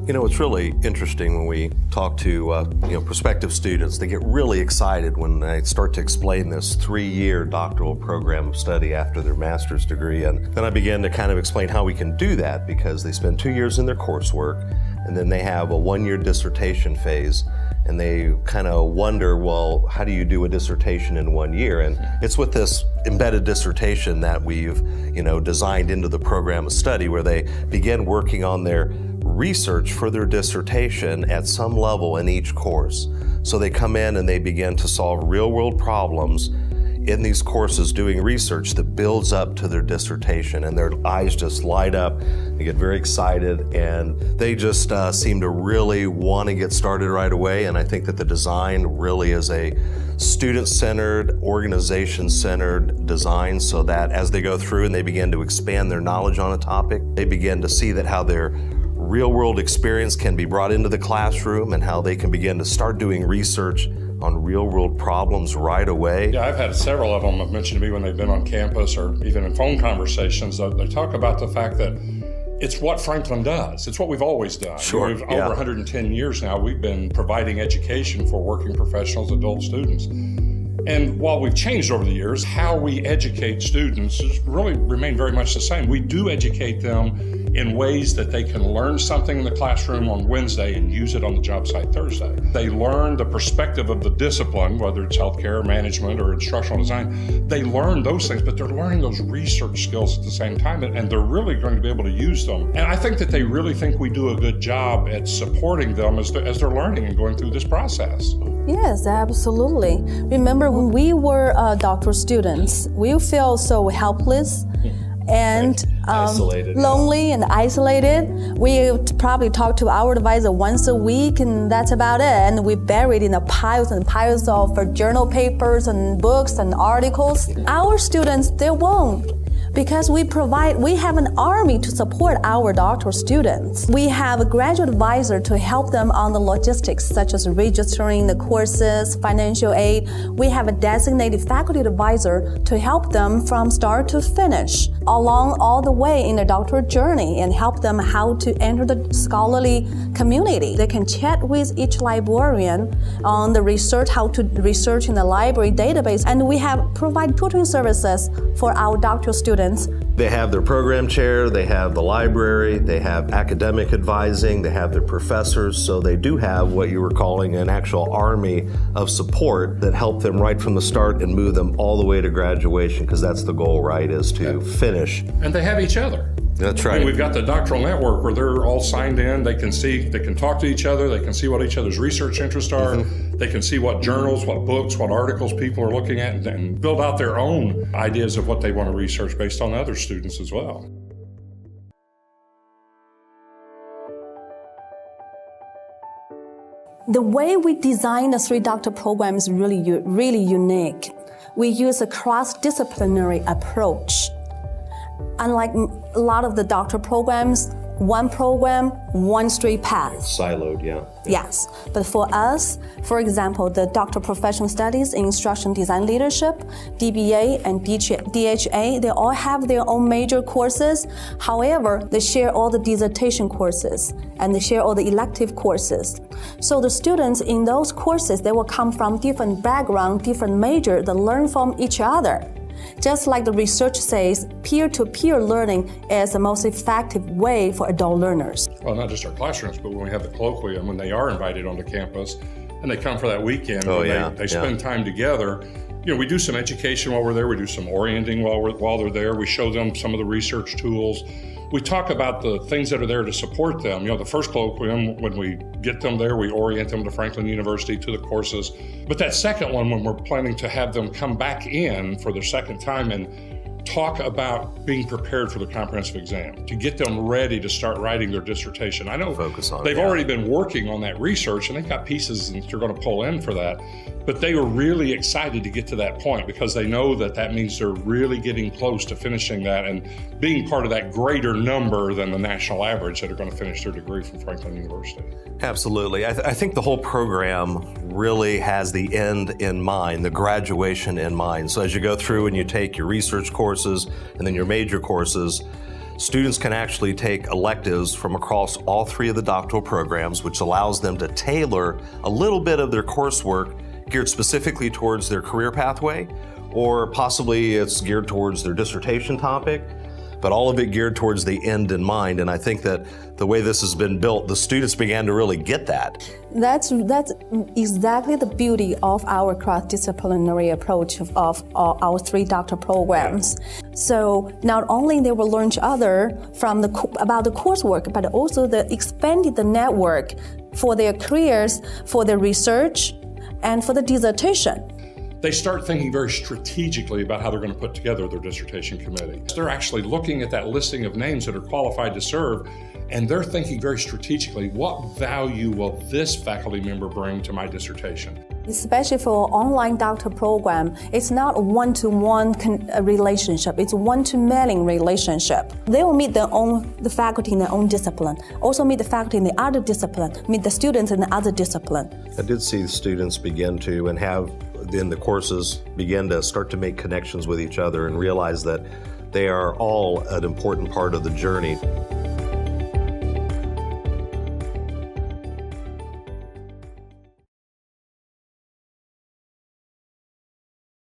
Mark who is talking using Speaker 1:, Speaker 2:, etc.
Speaker 1: You know, it's really interesting when we talk to prospective students. They get really excited when I start to explain this 3-year doctoral program of study after their master's degree. And then I begin to kind of explain how we can do that, because they spend 2 years in their coursework, and then they have a 1-year dissertation phase. And they kind of wonder, well, how do you do a dissertation in 1 year? And it's with this embedded dissertation that we've, designed into the program of study, where they begin working on their research for their dissertation at some level in each course. So they come in and they begin to solve real-world problems in these courses, doing research that builds up to their dissertation, and their eyes just light up. They get very excited, and they just seem to really want to get started right away. And I think that the design really is a student-centered, organization-centered design, so that as they go through and they begin to expand their knowledge on a topic, they begin to see that how their real-world experience can be brought into the classroom, and how they can begin to start doing research on real-world problems right away.
Speaker 2: Yeah, I've had several of them have mentioned to me when they've been on campus or even in phone conversations. They talk about the fact that it's what Franklin does. It's what we've always done.
Speaker 1: Sure.
Speaker 2: Over 110 years now, we've been providing education for working professionals, adult students. And while we've changed over the years, how we educate students has really remained very much the same. We do educate them in ways that they can learn something in the classroom on Wednesday and use it on the job site Thursday. They learn the perspective of the discipline, whether it's healthcare, management, or instructional design. They learn those things, but they're learning those research skills at the same time, and they're really going to be able to use them. And I think that they really think we do a good job at supporting them as they're learning and going through this process.
Speaker 3: Yes, absolutely. Remember when we were doctoral students, we felt so helpless and lonely and isolated. We probably talk to our advisor once a week, and that's about it. And we buried in the piles and piles of journal papers and books and articles. Our students, they won't. Because we have an army to support our doctoral students. We have a graduate advisor to help them on the logistics, such as registering the courses, financial aid. We have a designated faculty advisor to help them from start to finish, along all the way in their doctoral journey, and help them how to enter the scholarly community. They can chat with each librarian on the research, how to research in the library database, and we have provide tutoring services for our doctoral students.
Speaker 1: They have their program chair, they have the library, they have academic advising, they have their professors, so they do have what you were calling an actual army of support that help them right from the start and move them all the way to graduation, because that's the goal, right, is to finish.
Speaker 2: And they have each other.
Speaker 1: That's right.
Speaker 2: And we've got the doctoral network where they're all signed in. They can talk to each other. They can see what each other's research interests are. They can see what journals, what books, what articles people are looking at, and build out their own ideas of what they want to research based on other students as well.
Speaker 3: The way we design the 3 doctoral program is really unique. We use a cross-disciplinary approach. Unlike a lot of the doctoral programs, one program, one straight path.
Speaker 1: Siloed, yeah.
Speaker 3: Yes, but for us, for example, the Doctoral Professional Studies in Instruction Design Leadership, DBA and DHA, they all have their own major courses. However, they share all the dissertation courses and they share all the elective courses. So the students in those courses, they will come from different background, different major, that learn from each other. Just like the research says, peer-to-peer learning is the most effective way for adult learners.
Speaker 2: Well, not just our classrooms, but when we have the colloquium, when they are invited onto campus and they come for that weekend, they spend time together. We do some education while we're there. We do some orienting while they're there. We show them some of the research tools. We talk about the things that are there to support them. The first colloquium, when we get them there, we orient them to Franklin University, to the courses. But that second one, when we're planning to have them come back in for their second time and talk about being prepared for the comprehensive exam, to get them ready to start writing their dissertation. I know they've already been working on that research, and they've got pieces that they're going to pull in for that. But they were really excited to get to that point, because they know that means they're really getting close to finishing that and being part of that greater number than the national average that are going to finish their degree from Franklin University.
Speaker 1: Absolutely. I think the whole program really has the end in mind, the graduation in mind. So as you go through and you take your research courses and then your major courses, students can actually take electives from across all 3 of the doctoral programs, which allows them to tailor a little bit of their coursework geared specifically towards their career pathway, or possibly it's geared towards their dissertation topic, but all of it geared towards the end in mind. And I think that the way this has been built, the students began to really get that.
Speaker 3: That's exactly the beauty of our cross-disciplinary approach of our 3 doctoral programs. So not only they will learn each other from about the coursework, but also expanded the network for their careers, for their research, and for the dissertation.
Speaker 2: They start thinking very strategically about how they're going to put together their dissertation committee. They're actually looking at that listing of names that are qualified to serve, and they're thinking very strategically, what value will this faculty member bring to my dissertation?
Speaker 3: Especially for online doctoral program, it's not a one-to-one relationship, it's one-to-many relationship. They will meet the faculty in their own discipline, also meet the faculty in the other discipline, meet the students in the other discipline.
Speaker 1: I did see the students begin to, and have in the courses, begin to start to make connections with each other and realize that they are all an important part of the journey.